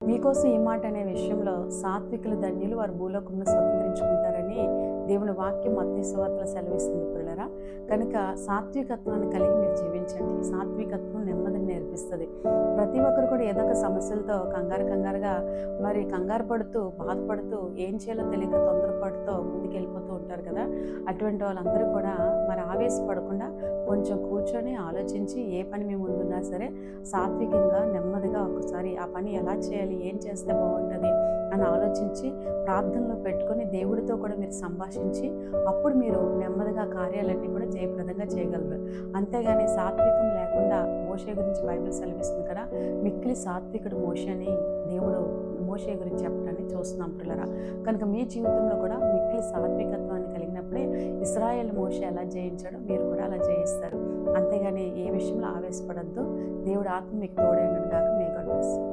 మీకోసం ఈ మాట అనే విషయంలో సాత్వికులు ధన్యులు, వారు భూలోకంలో స్వతంత్రించుకుంటారని దేవుని వాక్యం మత్తయి సువార్తలో సెలవిస్తుంది పిల్లరా. కనుక సాత్వికత్వాన్ని కలిగి మీరు జీవించండి. సాత్వికత్వం నెమ్మదిని నేర్పిస్తుంది. ప్రతి ఒక్కరు కూడా ఏదో ఒక సమస్యలతో కంగారుగా కంగారు పడుతూ బాధపడుతూ ఏం చేయాలో తెలియక తొందరపడుతూ ముందుకు వెళ్ళిపోతూ ఉంటారు కదా. అటువంటి వాళ్ళందరూ కూడా ఆవేశపడకుండా కొంచెం కూర్చొని ఆలోచించి ఏ పని మీ ముందున్నా సరే సాత్వికంగా నెమ్మదిగా ఒకసారి ఆ పని ఎలా చేయాలి, ఏం చేస్తే బాగుంటుంది అని ఆలోచించి ప్రార్థనలో పెట్టుకొని దేవుడితో కూడా మీరు సంభాషించి అప్పుడు మీరు నెమ్మదిగా కార్యాలన్నీ కూడా జయప్రదంగా చేయగలరు. అంతేగాని సాత్వికం లేకుండా మోషే గురించి బైబిల్ సెలవిస్తుంది కదా, మిక్కిలి సాత్వికుడు మోషే అని దేవుడు మోషే గురించి చెప్పడాన్ని చూస్తున్నాం పిల్లరా. కనుక మీ జీవితంలో కూడా మిక్కిలి సాత్వికత్వాన్ని కలిగినప్పుడే ఇశ్రాయేలు మోషే ఎలా జయించాడో మీరు కూడా అలా జయిస్తారు. అంతేగాని ఏ విషయంలో ఆవేశపడద్దు. దేవుడు ఆత్మ మీకు తోడైనను గాక. May God bless you.